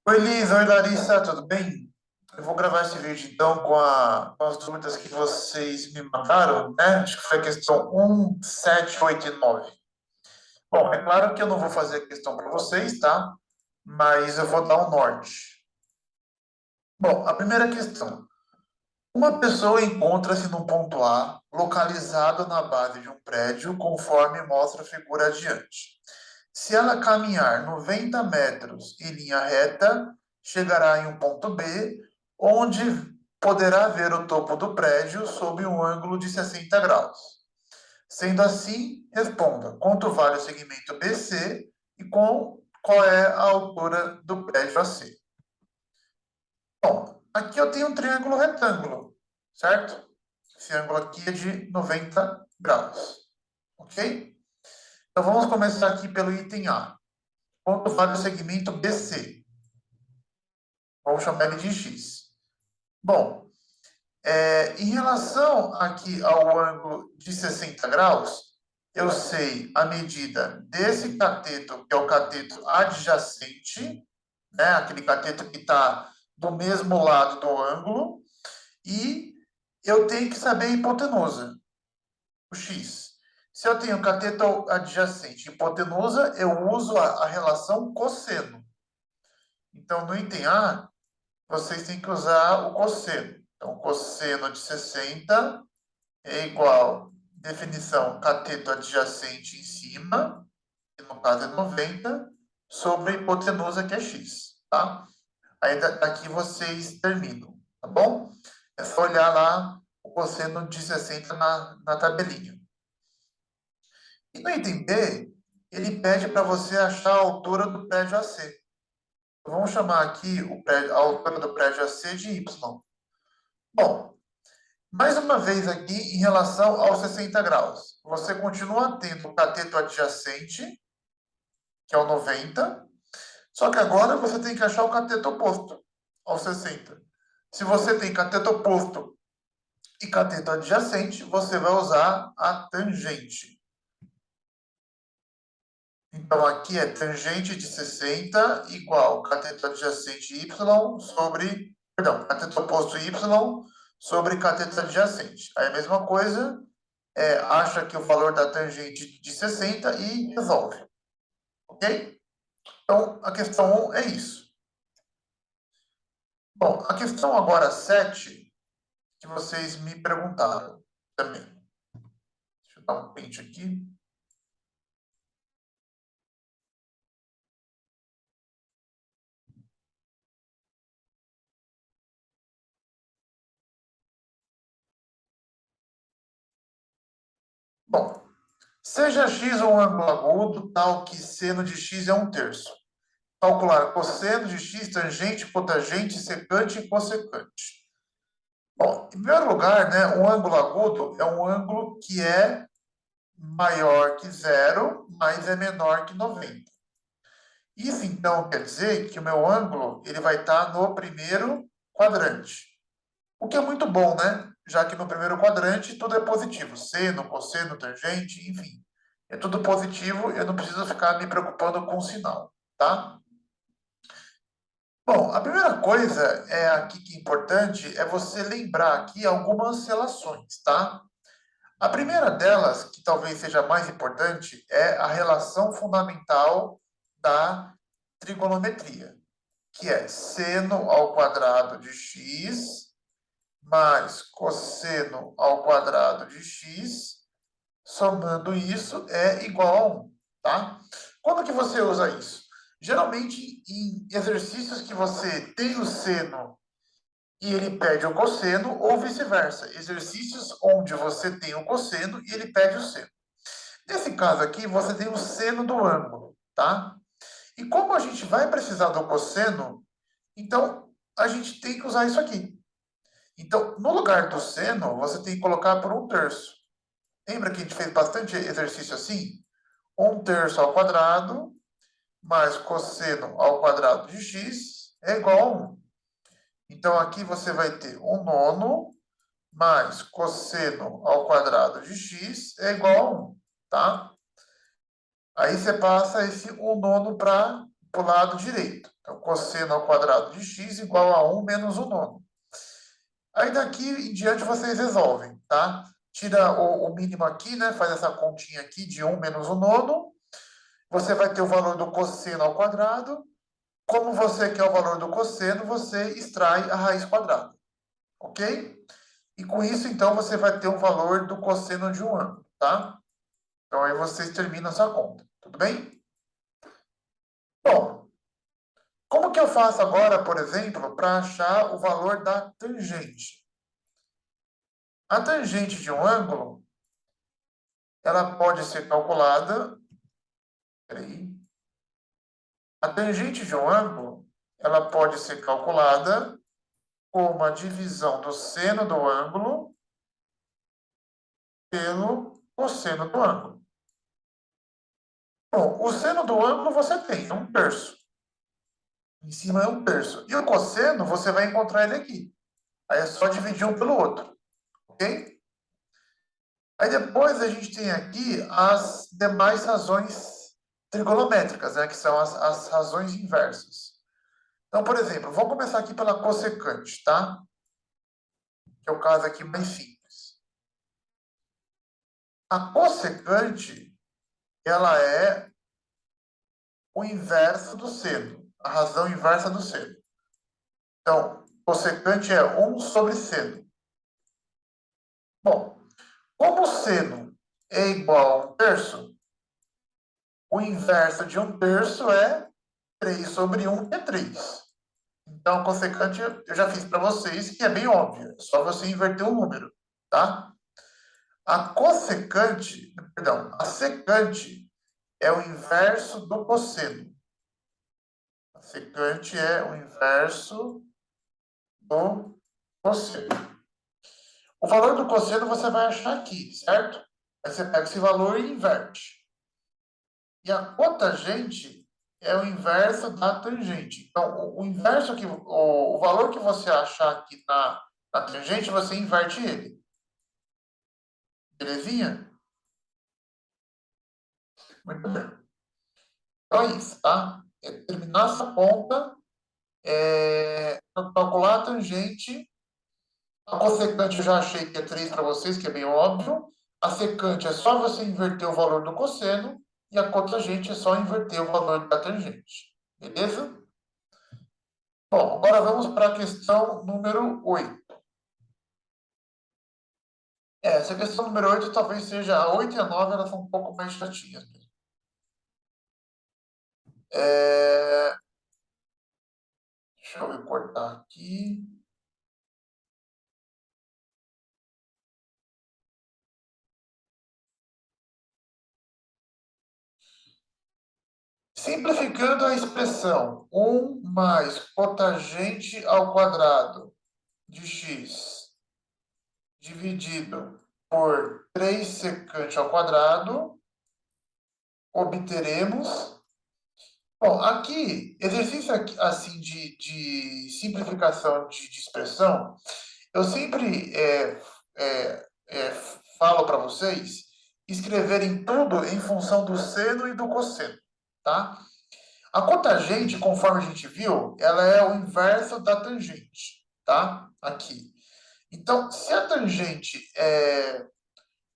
Oi, Liz. Oi, Larissa. Tudo bem? Eu vou gravar esse vídeo, então, com as dúvidas que vocês me mandaram, né? Acho que foi a questão 7, 8 e 9. Bom, é claro que eu não vou fazer a questão para vocês, tá? Mas eu vou dar um norte. Bom, a primeira questão. Uma pessoa encontra-se no ponto A, localizado na base de um prédio, conforme mostra a figura adiante. Se ela caminhar 90 metros em linha reta, chegará em um ponto B, onde poderá ver o topo do prédio sob um ângulo de 60 graus. Sendo assim, responda quanto vale o segmento BC e qual é a altura do prédio AC. Bom, aqui eu tenho um triângulo retângulo, certo? Esse ângulo aqui é de 90 graus, ok? Então vamos começar aqui pelo item A. Quanto vale o segmento BC? Vamos chamar ele de X. Bom, em relação aqui ao ângulo de 60 graus, eu sei a medida desse cateto, que é o cateto adjacente, né? Aquele cateto que está do mesmo lado do ângulo, e eu tenho que saber a hipotenusa, o X. Se eu tenho cateto adjacente e hipotenusa, eu uso a relação cosseno. Então, no item A, vocês têm que usar o cosseno. Então, cosseno de 60 é igual, definição, cateto adjacente em cima, que no caso é 90, sobre a hipotenusa, que é x, tá? Aí daqui vocês terminam, tá bom? É só olhar lá o cosseno de 60 na tabelinha. E no item B, ele pede para você achar a altura do prédio AC. Vamos chamar aqui a altura do prédio AC de y. Bom, mais uma vez aqui, em relação aos 60 graus, você continua tendo o cateto adjacente, que é o 90, só que agora você tem que achar o cateto oposto ao 60. Se você tem cateto oposto e cateto adjacente, você vai usar a tangente. Então, aqui é tangente de 60 igual cateto adjacente y sobre... Perdão, cateto oposto y sobre cateto adjacente. Aí a mesma coisa, acha que o valor da tangente de 60 e resolve. Ok? Então, a questão 1 é isso. Bom, a questão agora 7, que vocês me perguntaram também. Deixa eu dar um print aqui. Bom, seja x um ângulo agudo, tal que seno de x é 1/3. Calcular cosseno de x, tangente, cotangente, secante e cossecante. Bom, em primeiro lugar, né, um ângulo agudo é um ângulo que é maior que zero, mas é menor que 90. Isso, então, quer dizer que o meu ângulo ele vai estar no primeiro quadrante. O que é muito bom, né? Já que no primeiro quadrante tudo é positivo. Seno, cosseno, tangente, enfim. É tudo positivo, eu não preciso ficar me preocupando com o sinal, tá? Bom, a primeira coisa aqui que é importante é você lembrar aqui algumas relações, tá? A primeira delas, que talvez seja mais importante, é a relação fundamental da trigonometria, que é seno ao quadrado de x mais cosseno ao quadrado de x, somando isso é igual a 1, tá? Quando que você usa isso? Geralmente em exercícios que você tem o seno e ele pede o cosseno, ou vice-versa. Exercícios onde você tem o cosseno e ele pede o seno. Nesse caso aqui, você tem o seno do ângulo, tá? E como a gente vai precisar do cosseno, então a gente tem que usar isso aqui. Então, no lugar do seno, você tem que colocar por 1/3. Lembra que a gente fez bastante exercício assim? 1/3 ao quadrado mais cosseno ao quadrado de x é igual a 1. Então, aqui você vai ter 1/9 mais cosseno ao quadrado de x é igual a 1, tá? Aí você passa esse 1/9 para para o lado direito. Então, cosseno ao quadrado de x igual a 1 menos o nono. Aí daqui em diante vocês resolvem, tá? Tira o mínimo aqui, né? Faz essa continha aqui de 1 menos o nono. Você vai ter o valor do cosseno ao quadrado. Como você quer o valor do cosseno, você extrai a raiz quadrada. Ok? E com isso, então, você vai ter o valor do cosseno de um ângulo, tá? Então, aí vocês terminam essa conta. Tudo bem? Bom, como que eu faço agora, por exemplo, para achar o valor da tangente? A tangente de um ângulo, ela pode ser calculada. Peraí. A tangente de um ângulo, ela pode ser calculada como a divisão do seno do ângulo pelo cosseno do ângulo. Bom, o seno do ângulo você tem, é 1/3. Em cima é 1/3. E o cosseno, você vai encontrar ele aqui. Aí é só dividir um pelo outro. Ok? Aí depois a gente tem aqui as demais razões trigonométricas, né? Que são as razões inversas. Então, por exemplo, vamos começar aqui pela cossecante, tá? Que é o caso aqui mais simples. A cossecante, ela é o inverso do seno, a razão inversa do seno. Então, cossecante é 1 sobre seno. Bom, como o seno é igual a 1/3, o inverso de 1/3 é 3 sobre 1, que é 3. Então, a cossecante eu já fiz para vocês, que é bem óbvio. É só você inverter o número, tá? A cossecante, perdão, a secante é o inverso do cosseno. A secante é o inverso do cosseno. O valor do cosseno você vai achar aqui, certo? Aí você pega esse valor e inverte. E a cotangente é o inverso da tangente. Então, o inverso que o valor que você achar aqui na tangente, você inverte ele. Belezinha? Muito bem. Então é isso, tá? É terminar essa conta, calcular a tangente. A cossecante eu já achei que é 3 para vocês, que é bem óbvio. A secante é só você inverter o valor do cosseno. E a cotangente é só inverter o valor da tangente. Beleza? Bom, agora vamos para a questão número 8. Essa questão número 8 talvez seja a 8 e a 9, elas são um pouco mais chatinhas mesmo. Deixa eu recortar aqui. Simplificando a expressão 1 mais cotangente ao quadrado de x dividido por 3 secante ao quadrado, obteremos. Bom, aqui, exercício assim de simplificação de expressão, eu sempre falo para vocês escreverem tudo em função do seno e do cosseno, tá? A cotangente, conforme a gente viu, ela é o inverso da tangente, tá? Aqui. Então, se a tangente é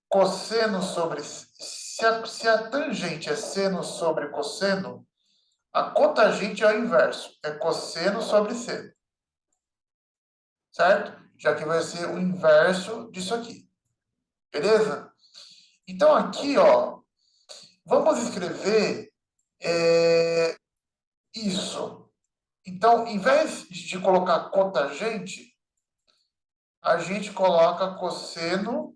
cosseno sobre... Se a tangente é seno sobre cosseno, a cotangente é o inverso, é cosseno sobre seno. Certo? Já que vai ser o inverso disso aqui. Beleza? Então, aqui, ó, vamos escrever isso. Então, em vez de colocar cotangente, a gente coloca cosseno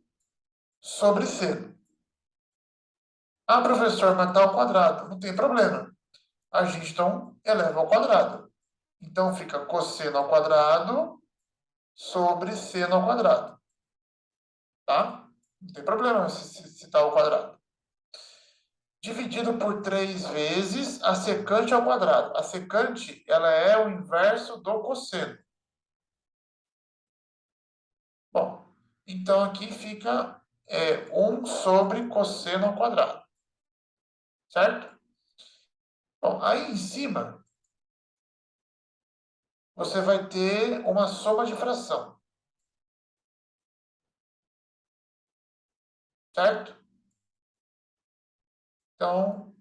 sobre seno. Ah, professor, mas está ao quadrado. Não tem problema. A gente, então, eleva ao quadrado. Então, fica cosseno ao quadrado sobre seno ao quadrado. Tá? Não tem problema se está ao quadrado. Dividido por 3 vezes a secante ao quadrado. A secante, ela é o inverso do cosseno. Bom, então aqui fica 1 sobre cosseno ao quadrado. Certo? Bom, aí em cima, você vai ter uma soma de fração. Certo? Então,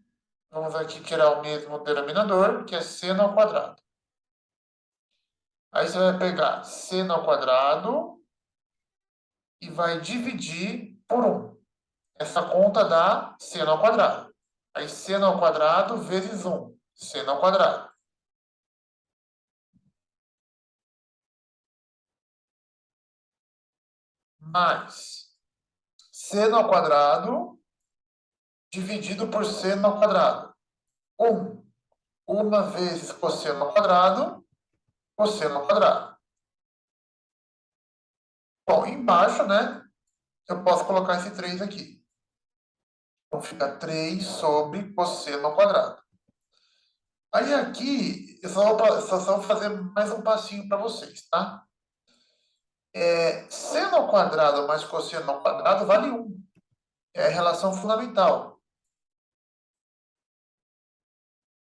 vamos aqui tirar o mesmo denominador, que é seno ao quadrado. Aí você vai pegar seno ao quadrado e vai dividir por 1. Essa conta dá seno ao quadrado. Aí seno ao quadrado vezes 1. Seno ao quadrado. Mais seno ao quadrado dividido por seno ao quadrado. 1. Uma vezes cosseno ao quadrado, cosseno ao quadrado. Bom, embaixo, né, eu posso colocar esse 3 aqui. Então, fica 3 sobre cosseno ao quadrado. Aí aqui, eu só vou fazer mais um passinho para vocês, tá? Seno ao quadrado mais cosseno ao quadrado vale 1. É a relação fundamental.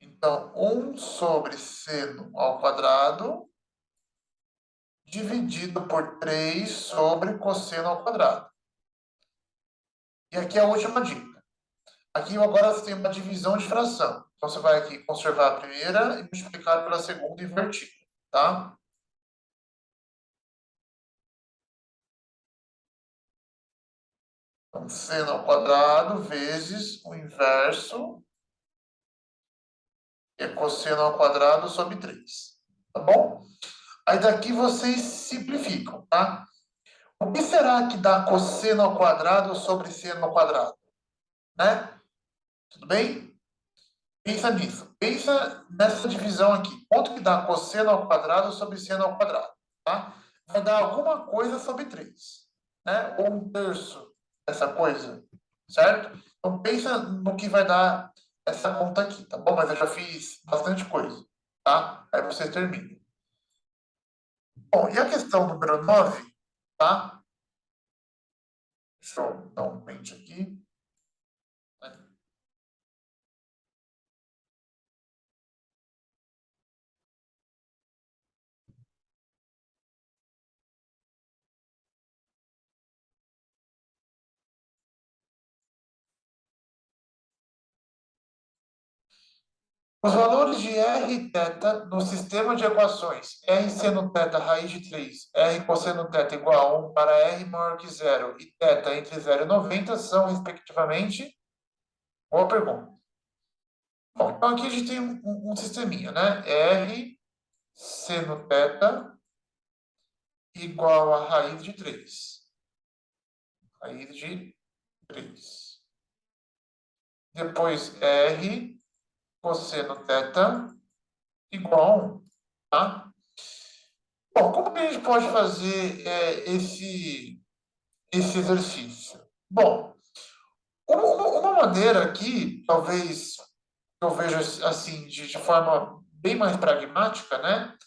Então, 1 sobre seno ao quadrado dividido por 3 sobre cosseno ao quadrado. E aqui é a última dica. Aqui agora você tem uma divisão de fração. Então, você vai aqui conservar a primeira e multiplicar pela segunda invertida, tá? Então, seno ao quadrado vezes o inverso, que é cosseno ao quadrado sobre 3. Tá bom? Aí daqui vocês simplificam, tá? O que será que dá cosseno ao quadrado sobre seno ao quadrado? Né? Tudo bem? Pensa nisso. Pensa nessa divisão aqui. Quanto que dá cosseno ao quadrado sobre seno ao quadrado? Tá? Vai dar alguma coisa sobre 3. Né? Ou 1/3 dessa coisa. Certo? Então pensa no que vai dar essa conta aqui, tá bom? Mas eu já fiz bastante coisa. Tá? Aí você termina. Bom, e a questão número 9, tá? Deixa eu dar um print aqui. Os valores de R e θ no sistema de equações R seno θ raiz de 3, R cosseno θ igual a 1 para R maior que 0 e θ entre 0 e 90 são, respectivamente... Boa pergunta. Bom, então aqui a gente tem um sisteminha, né? R seno θ igual a raiz de 3. Raiz de 3. Depois R cosseno θ igual a 1, tá? Bom, como que a gente pode fazer esse exercício? Bom, uma maneira aqui, talvez eu veja assim, de forma bem mais pragmática, né?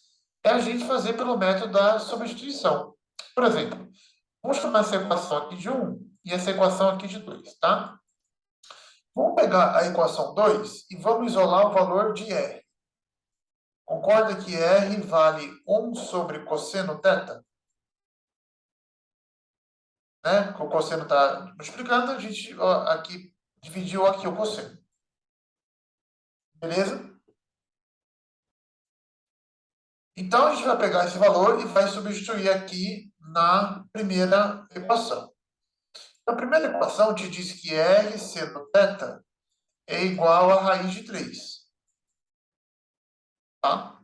É a gente fazer pelo método da substituição. Por exemplo, vamos chamar essa equação aqui de 1 e essa equação aqui de 2, tá? Vamos pegar a equação 2 e vamos isolar o valor de R. Concorda que R vale 1 sobre cosseno θ? Né? Que o cosseno está multiplicando, a gente aqui dividiu aqui o cosseno. Beleza? Então, a gente vai pegar esse valor e vai substituir aqui na primeira equação. Na primeira equação, te diz que R seno θ é igual a raiz de 3. Tá?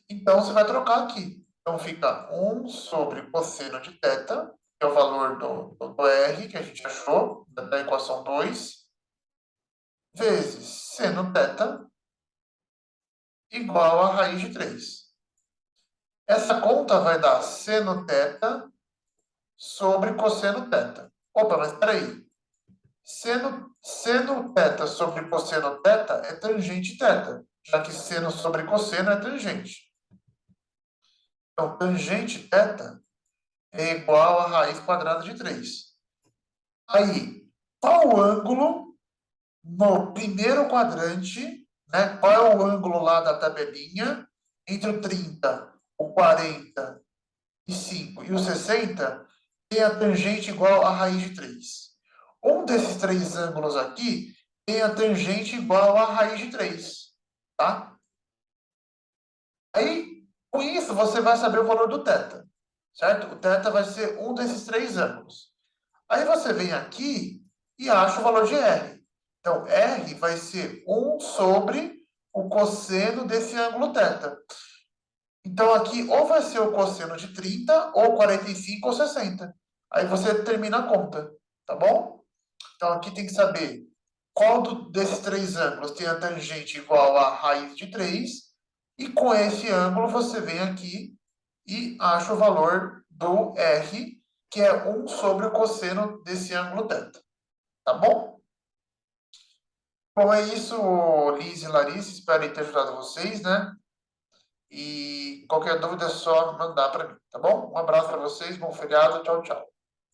Então, você vai trocar aqui. Então, fica 1 sobre cosseno de θ, que é o valor do R que a gente achou, da equação 2, vezes seno θ igual a raiz de 3. Essa conta vai dar seno θ sobre cosseno θ. Opa, mas espera aí. Seno θ sobre cosseno θ é tangente θ, já que seno sobre cosseno é tangente. Então, tangente θ é igual a raiz quadrada de 3. Aí, qual o ângulo no primeiro quadrante né? Qual é o ângulo lá da tabelinha entre o 30, o 45 e o 60 tem a tangente igual a raiz de 3. Um desses três ângulos aqui tem a tangente igual a raiz de 3, tá? Aí, com isso, você vai saber o valor do θ, certo? O θ vai ser um desses três ângulos. Aí você vem aqui e acha o valor de R. Então, R vai ser 1 sobre o cosseno desse ângulo θ. Então, aqui ou vai ser o cosseno de 30, ou 45, ou 60. Aí você termina a conta, tá bom? Então, aqui tem que saber qual desses três ângulos tem a tangente igual a raiz de 3. E com esse ângulo, você vem aqui e acha o valor do R, que é 1 sobre o cosseno desse ângulo θ. Tá bom? Bom, é isso, Liz e Larissa. Espero ter ajudado vocês, né? E qualquer dúvida é só mandar para mim, tá bom? Um abraço para vocês, bom feriado, tchau, tchau.